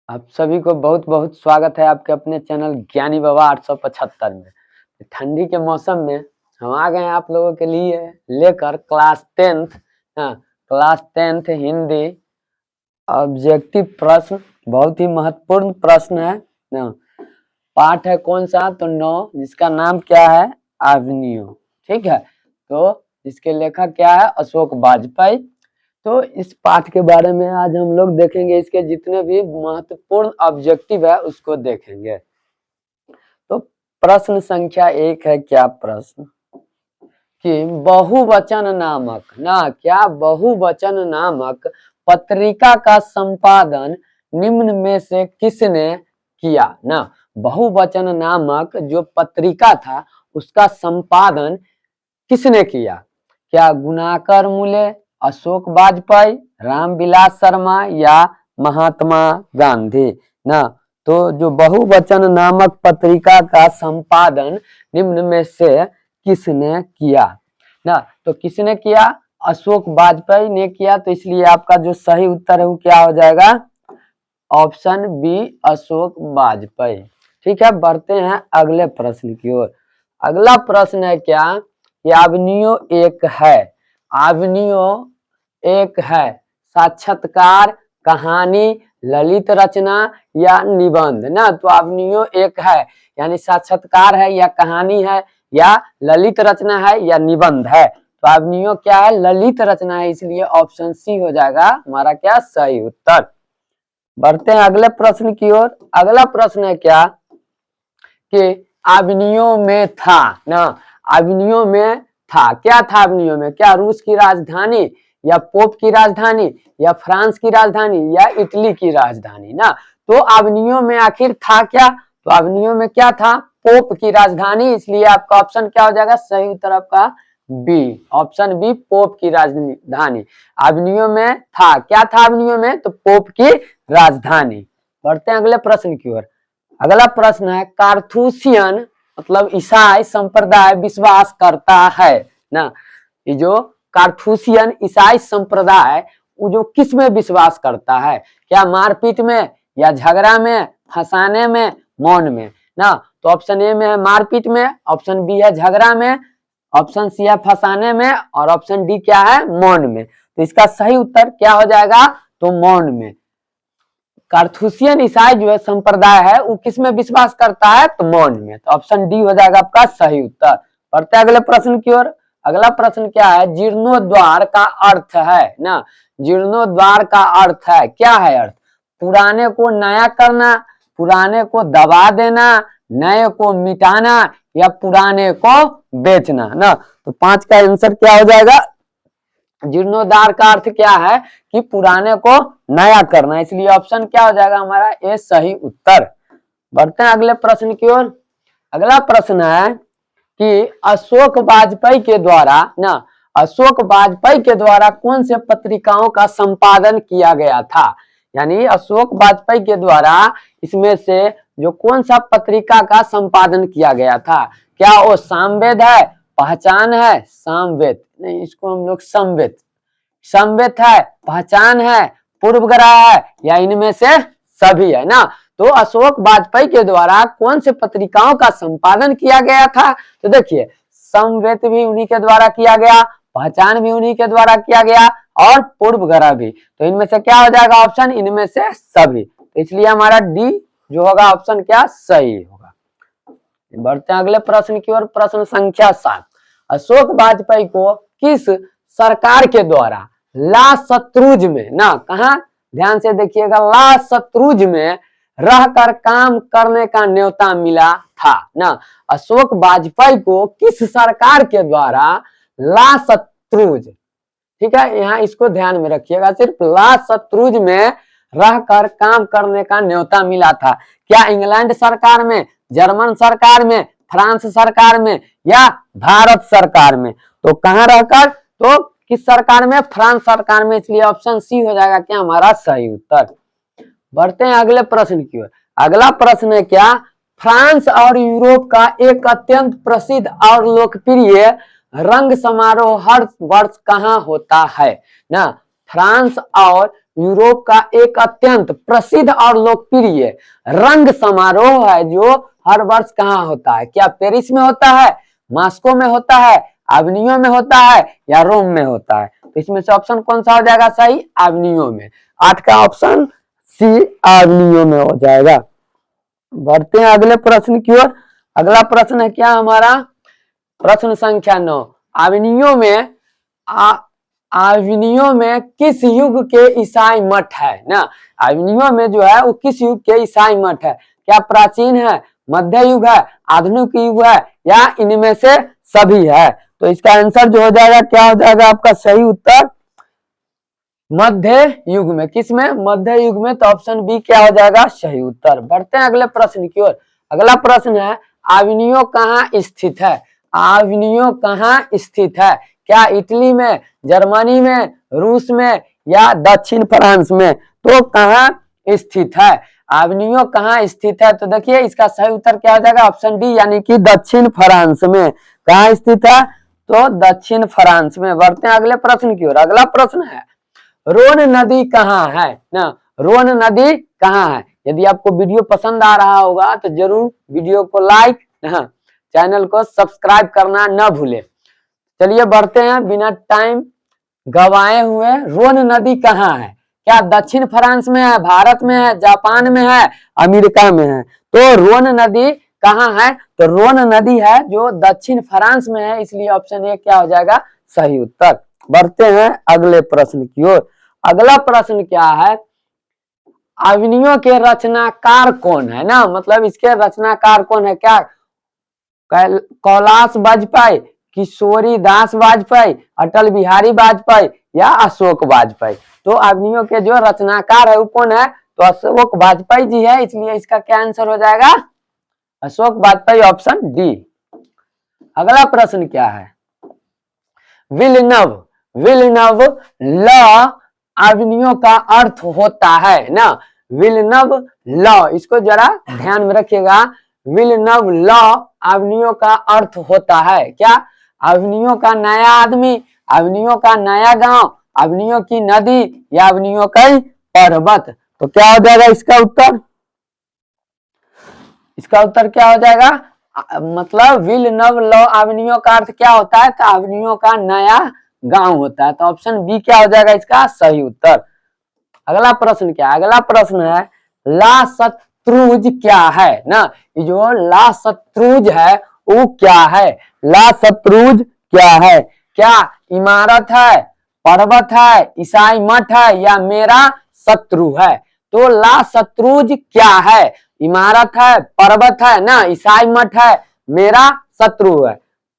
आप सभी को बहुत बहुत स्वागत है आपके अपने चैनल ज्ञानी बाबा 875 में। ठंडी के मौसम में हम आ गए हैं आप लोगों के लिए लेकर क्लास 10th हिंदी ऑब्जेक्टिव प्रश्न। बहुत ही महत्वपूर्ण प्रश्न है ना। पाठ है कौन सा? तो 9, जिसका नाम क्या है? अवनियो। ठीक है, तो इसके लेखक क्या है? अशोक वाजपेयी। तो इस पाठ के बारे में आज हम लोग देखेंगे, इसके जितने भी महत्वपूर्ण ऑब्जेक्टिव है उसको देखेंगे। तो प्रश्न संख्या 1 है, क्या प्रश्न कि बहुवचन नामक बहुवचन नामक पत्रिका का संपादन निम्न में से किसने किया ना। बहुवचन नामक जो पत्रिका था उसका संपादन किसने किया? क्या गुणाकर मूले, अशोक वाजपेयी, रामविलास शर्मा या महात्मा गांधी ना। तो जो बहुवचन नामक पत्रिका का संपादन निम्न में से किसने किया ना। तो किसने किया? अशोक वाजपेयी ने किया। तो इसलिए आपका जो सही उत्तर है वो क्या हो जाएगा? Option B, Ashok Vajpayee. ठीक है, बढ़ते हैं अगले प्रश्न की ओर। अगला प्रश्न है क्या कि अवनियो एक है साक्षात्कार, कहानी, ललित रचना या निबंध ना। तो अवनियो एक है यानी साक्षात्कार है या कहानी है या ललित रचना है या निबंध है। तो अवनियो क्या है? ललित रचना है, इसलिए ऑप्शन सी हो जाएगा हमारा क्या सही उत्तर। बढ़ते हैं अगले प्रश्न की ओर। अगला प्रश्न है क्या कि अवनियो में था ना। अवनियो में था, क्या था अवनियो में? क्या रूस की राजधानी या पोप की राजधानी या फ्रांस की राजधानी या इटली की राजधानी ना। तो अवनियो में आखिर था क्या? तो अवनियो में क्या था? पोप की राजधानी, इसलिए आपका ऑप्शन क्या हो जाएगा? सही उत्तर आपका बी, ऑप्शन बी, पोप की राजधानी। अवनियो में था, क्या था अवनियो में? तो पोप की राजधानी। बढ़ते हैं अगले प्रश्न की ओर। अगला प्रश्न है कार्थूसियन मतलब ईसाई संप्रदाय विश्वास करता है ना। ये जो कार्थूसियन ईसाई संप्रदाय वो जो किस में विश्वास करता है? क्या मारपीट में या झगड़ा में, फंसाने में, मौन में ना। तो ऑप्शन ए में है मारपीट में, ऑप्शन बी है झगड़ा में, ऑप्शन सी है फंसाने में और ऑप्शन डी क्या है? मौन में। तो इसका सही उत्तर क्या हो जाएगा? तो मौन में। कार्थूसियन ईसाई जो है संप्रदाय है वो किस में विश्वास करता है? तो मौन में। तो ऑप्शन डी हो जाएगा आपका सही उत्तर। बढ़ते अगले प्रश्न की ओर। अगला प्रश्न क्या है? जीर्णोद्वार का अर्थ है ना। जीर्णोद्वार का अर्थ है, क्या है अर्थ? पुराने को नया करना, पुराने को दबा देना, नए को मिटाना या पुराने को बेचना ना। तो 5 का आंसर क्या हो जाएगा? जीर्णोद्धार का अर्थ क्या है कि पुराने को नया करना, इसलिए ऑप्शन क्या हो जाएगा हमारा? ए सही उत्तर। बढ़ते हैं अगले प्रश्न की ओर। अगला प्रश्न है कि अशोक वाजपेयी के द्वारा ना, अशोक वाजपेयी के द्वारा कौन से पत्रिकाओं का संपादन किया गया था? यानी अशोक वाजपेयी के द्वारा इसमें से जो कौन सा पत्रिका का संपादन किया गया था? क्या वो सामवेद है, पहचान है, सामवेद नहीं, इसको हम लोग संवेद, संवेद है, पहचान है, पूर्वग्रह है या इनमें से सभी है ना। तो अशोक वाजपेयी के द्वारा कौन से पत्रिकाओं का संपादन किया गया था? तो देखिए संवेद भी उन्हीं के द्वारा किया गया, पहचान भी उन्हीं के द्वारा किया गया और पूर्वग्रह भी। तो इनमें से क्या हो जाएगा ऑप्शन? इनमें से सभी। तो इसलिए हमारा डी जो होगा ऑप्शन क्या सही होगा। बढ़ते हैं अगले प्रश्न की ओर। प्रश्न संख्या 7, अशोक वाजपेयी को किस सरकार के द्वारा ला शत्रुज में ना, कहा ध्यान से देखिएगा, ला शत्रुज में रहकर काम करने का न्योता मिला था ना। अशोक वाजपेयी को किस सरकार के द्वारा ला शत्रुज, ठीक है, यहाँ इसको ध्यान में रखिएगा, सिर्फ ला शत्रुज में रहकर काम करने का न्योता मिला था। क्या इंग्लैंड सरकार में, जर्मन सरकार में, फ्रांस सरकार में या भारत सरकार में? तो कहां रहकर? तो किस सरकार में? फ्रांस सरकार में, इसलिए ऑप्शन सी हो जाएगा क्या हमारा सही उत्तर। बढ़ते हैं अगले प्रश्न की ओर। अगला प्रश्न है क्या? फ्रांस और यूरोप का एक अत्यंत प्रसिद्ध और लोकप्रिय रंग समारोह हर वर्ष कहाँ होता है ना। फ्रांस और यूरोप का एक अत्यंत प्रसिद्ध और लोकप्रिय रंग समारोह है जो हर वर्ष कहाँ होता है? क्या पेरिस में होता है, मॉस्को में होता है, एविनियो में होता है या रोम में होता है? तो इसमें से ऑप्शन कौन सा हो जाएगा सही? एविनियो में। 8 का ऑप्शन सी एविनियो में हो जाएगा। बढ़ते हैं अगले प्रश्न की ओर। अगला प्रश्न है क्या हमारा? प्रश्न संख्या 9। आविनियो में किस युग के ईसाई मठ है ना? आविनियो में जो है वो किस युग के ईसाई मठ है? क्या प्राचीन है, मध्य युग है, आधुनिक युग है या इनमें से सभी है? तो इसका आंसर जो हो जाएगा क्या हो जाएगा आपका सही उत्तर? मध्य युग में। किस में? मध्य युग में। तो ऑप्शन बी क्या हो जाएगा सही उत्तर। बढ़ते हैं अगले प्रश्न की ओर। अगला प्रश्न है आविनियो कहाँ स्थित है? आविनियो कहाँ स्थित है? क्या इटली में, जर्मनी में, रूस में या दक्षिण फ्रांस में? तो कहाँ स्थित है? आविनियो कहाँ स्थित है? तो देखिए इसका सही उत्तर क्या हो जाएगा? ऑप्शन डी यानी कि दक्षिण फ्रांस में। कहाँ स्थित है? तो दक्षिण फ्रांस में। बढ़ते हैं अगले प्रश्न की ओर। अगला प्रश्न है रोन नदी कहाँ है ना? रोन नदी कहाँ है? यदि आपको वीडियो पसंद आ रहा होगा तो जरूर वीडियो को लाइक, चैनल को सब्सक्राइब करना न भूले। चलिए बढ़ते हैं बिना टाइम गवाए हुए। रोन नदी कहाँ है? क्या दक्षिण फ्रांस में है, भारत में है, जापान में है, अमेरिका में है? तो रोन नदी कहाँ है? तो रोन नदी है जो दक्षिण फ्रांस में है, इसलिए ऑप्शन ए क्या हो जाएगा सही उत्तर। बढ़ते हैं अगले प्रश्न की ओर। अगला प्रश्न क्या है? आविनियो के रचनाकार कौन है ना? मतलब इसके रचनाकार कौन है? क्या कैलाश वाजपेयी, किशोरी दास वाजपेयी, अटल बिहारी वाजपेयी या अशोक वाजपेयी? तो आविनियो के जो रचनाकार है वो कौन है? तो अशोक वाजपेयी जी है, इसलिए इसका क्या आंसर हो जाएगा? Ashok Vajpayee, option D. अगला प्रश्न क्या है? विलनव ल आविनियो का अर्थ होता है ना? विलनव ल, इसको जरा ध्यान में रखिएगा। विलनव ल आविनियो का अर्थ होता है क्या? आविनियो का नया आदमी, आविनियो का नया गांव, आविनियो की नदी या आविनियो का पर्वत? तो क्या हो जाएगा इसका उत्तर? इसका उत्तर क्या हो जाएगा? मतलब विलनव ल आविनियो का अर्थ क्या होता है? तो आविनियो का नया गांव होता है। तो ऑप्शन बी क्या हो जाएगा इसका सही उत्तर। अगला प्रश्न क्या है? अगला प्रश्न है ला शत्रुज क्या है ना? ये जो ला शत्रुज है वो क्या है? ला शत्रुज क्या है? क्या इमारत है, पर्वत है, ईसाई मठ है या मेरा शत्रु है? तो ला शत्रुज क्या है? इमारत है, पर्वत है ना, ईसाई मठ है, मेरा शत्रु है?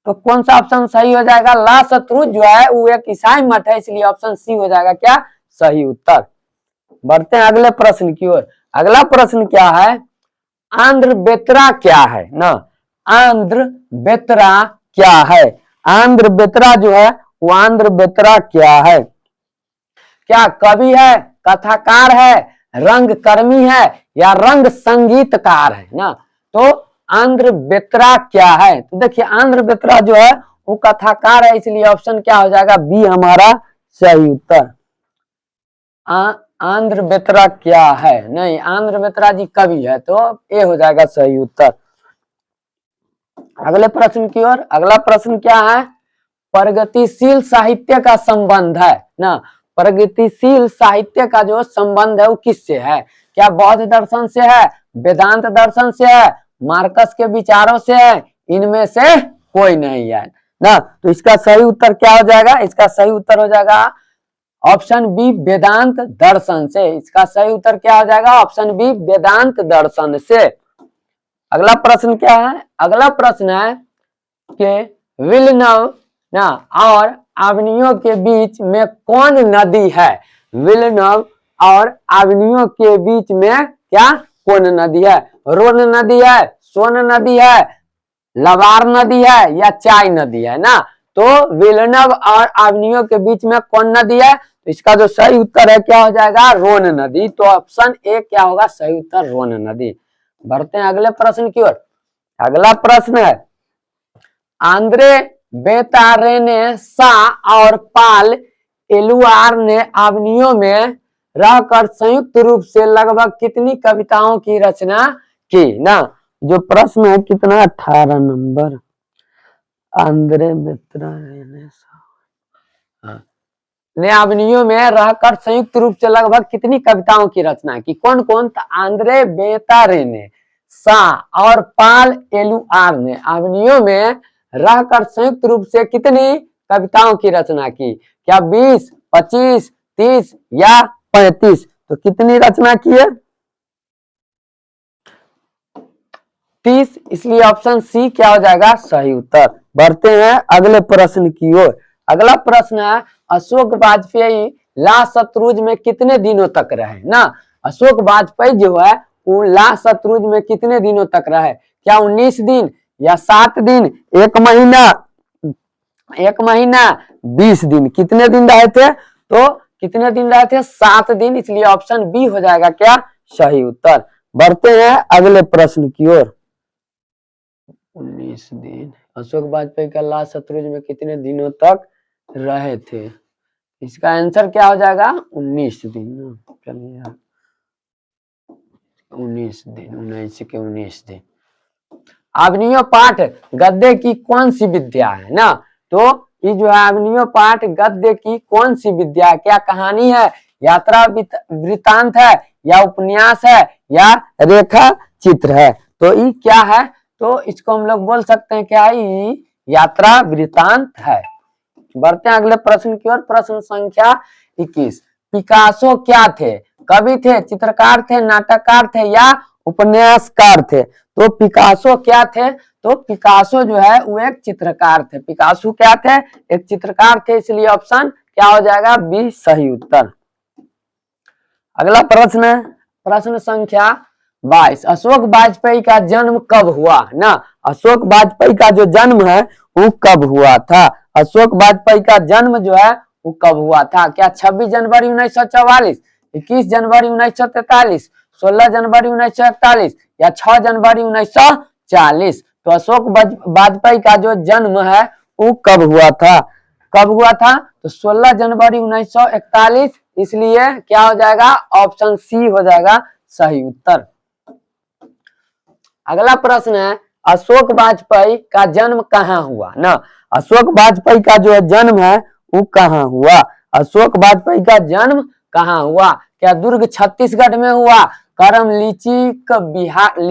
तो कौन सा ऑप्शन सही हो जाएगा? ला शत्रुज जो है वो एक ईसाई मठ है, इसलिए ऑप्शन सी हो जाएगा क्या सही उत्तर। बढ़ते हैं अगले प्रश्न की ओर। अगला प्रश्न क्या है? आंध्र बेतरा क्या है ना? आंध्र बेतरा क्या है? आंध्र बेतरा जो है वो आंध्र बेतरा क्या है? क्या कवि है, कथाकार है, रंगकर्मी है या रंग संगीतकार है ना? तो आंध्र बेतरा क्या है? तो देखिए आंध्र बेतरा जो है वो कथाकार है, इसलिए ऑप्शन क्या हो जाएगा बी हमारा सही उत्तर। आंध्र बेतरा क्या है? नहीं, आंध्र बेतरा जी कवि है, तो ए हो जाएगा सही उत्तर। अगले प्रश्न की ओर। अगला प्रश्न क्या है? प्रगतिशील साहित्य का संबंध है ना? प्रगतिशील साहित्य का जो संबंध है वो किससे है? क्या बौद्ध दर्शन से है, वेदांत दर्शन से है, मार्कस के विचारों से है, इनमें से कोई नहीं है ना? तो इसका सही उत्तर क्या हो जाएगा? इसका सही उत्तर हो जाएगा ऑप्शन बी वेदांत दर्शन से। इसका सही उत्तर क्या हो जाएगा? ऑप्शन बी वेदांत दर्शन से। अगला प्रश्न क्या है? अगला प्रश्न है कि विलनव ना और आविनियो के बीच में कौन नदी है? विलनव और आविनियो के बीच में क्या कौन नदी है? रोन नदी है, सोन नदी है, लबार नदी है या चाय नदी है ना? तो विलनव और आविनियो के बीच में कौन नदी है? तो इसका जो सही उत्तर है क्या हो जाएगा? रोन नदी। तो ऑप्शन ए क्या होगा सही उत्तर? रोन नदी। बढ़ते हैं अगले प्रश्न की ओर। अगला प्रश्न है आंद्रे बेतारेने सा और पाल एलुआर ने आविनियो में रह कर संयुक्त रूप से लगभग कितनी कविताओं की रचना की ना। जो प्रश्न है कितना 18 नंबर, आंद्रे मित्रा ने अवनियों में रहकर संयुक्त रूप से लगभग कितनी कविताओं की रचना की। कौन कौन था? आंद्रे बेतारे ने, सा और पाल एलुआर ने अवनियों में रहकर संयुक्त रूप से कितनी कविताओं की रचना की? क्या 20, 25, 30 या 35? तो कितनी रचना की है? 30, इसलिए ऑप्शन सी क्या हो जाएगा सही उत्तर। बढ़ते हैं अगले प्रश्न की ओर। अगला प्रश्न है अशोक वाजपेयी लाशत्रुज में कितने दिनों तक रहे ना। अशोक वाजपेयी जो है वो लाशत्रुज में कितने दिनों तक रहे? क्या 19 दिन या 7 दिन, 1 महीना, 20 दिन? कितने दिन रहे थे? तो कितने दिन रहे थे? 7 दिन, इसलिए ऑप्शन बी हो जाएगा क्या सही उत्तर। बढ़ते हैं अगले प्रश्न की ओर। 19 दिन। अशोक वाजपेयी का लाशत्रुज में कितने दिनों तक रहे थे? इसका आंसर क्या हो जाएगा? 19 दिन। चलिए 19 दिन, 19 के 19 दिन। अवनियो पाठ गद्य की कौन सी विद्या है ना। तो ये जो है अवनियो पाठ गद्य की कौन सी विद्या है? क्या कहानी है, यात्रा वृत्तांत है, या उपन्यास है, या रेखा चित्र है? तो ये क्या है? तो इसको हम लोग बोल सकते हैं क्या ये यात्रा वृत्तांत है। बढ़ते हैं अगले प्रश्न की ओर। प्रश्न संख्या 21। पिकासो क्या थे? कवि थे, चित्रकार थे, नाटककार थे, या उपन्यासकार थे? तो पिकासो क्या थे? तो पिकासो जो है वो एक चित्रकार थे। पिकासो क्या थे? एक चित्रकार थे, इसलिए ऑप्शन क्या हो जाएगा बी सही उत्तर। अगला प्रश्न है प्रश्न संख्या 22। अशोक वाजपेयी का जन्म कब हुआ ना। अशोक वाजपेयी का जो जन्म है वो कब हुआ था? अशोक वाजपेयी का जन्म जो है वो कब हुआ था? क्या 26 जनवरी 1944, 21 जनवरी 1943, 16 जनवरी 1941 या 6 जनवरी 1940? तो अशोक वाजपेयी का जो जन्म है वो कब हुआ था? कब हुआ था? तो 16 जनवरी 1941, इसलिए क्या हो जाएगा ऑप्शन सी हो जाएगा सही उत्तर। अगला प्रश्न है अशोक वाजपेयी का जन्म कहाँ हुआ ना। अशोक वाजपेयी का जो जन्म है वो कहाँ हुआ? अशोक वाजपेयी का जन्म कहाँ हुआ? क्या दुर्ग छत्तीसगढ़ में हुआ, करम लिचिक बिहार,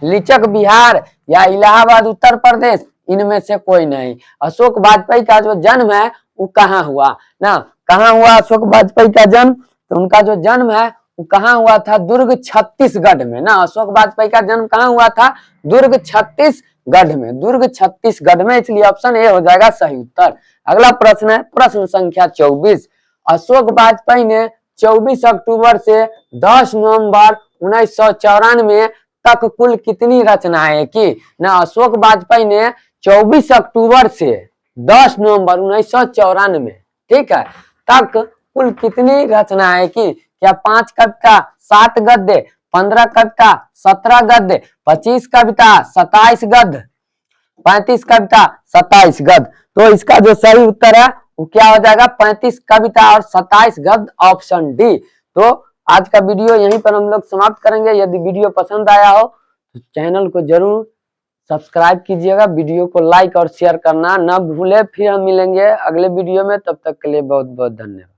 लिचक बिहार, या इलाहाबाद उत्तर प्रदेश? इनमें से कोई नहीं। अशोक वाजपेयी का जो जन्म है वो कहाँ हुआ ना। कहाँ हुआ अशोक वाजपेयी का जन्म? तो उनका जो जन्म है वो कहाँ हुआ था? दुर्ग छत्तीसगढ़ में ना। अशोक वाजपेयी का जन्म कहाँ हुआ था? दुर्ग छत्तीसगढ़ में, दुर्ग छत्तीसगढ़ में, इसलिए ऑप्शन ए हो जाएगा सही उत्तर। अगला प्रश्न है प्रश्न संख्या 24। अशोक वाजपेयी ने 24 अक्टूबर से 10 नवंबर 1994 तक कुल कितनी रचनाएं की ना। अशोक वाजपेयी ने 24 अक्टूबर से 10 नवंबर 1994, ठीक है, तक कुल कितनी रचनाएं की? क्या 5 कविता, 7 गद्य, 15 कविता, 17 गद्य, 25 कविता, 27 गद्य, 35 कविता, 27 गद्य? तो इसका जो सही उत्तर है वो क्या हो जाएगा? 35 कविता और 27 गद्य, ऑप्शन डी। तो आज का वीडियो यहीं पर हम लोग समाप्त करेंगे। यदि वीडियो पसंद आया हो तो चैनल को जरूर सब्सक्राइब कीजिएगा, वीडियो को लाइक और शेयर करना ना भूले। फिर हम मिलेंगे अगले वीडियो में, तब तक के लिए बहुत बहुत धन्यवाद।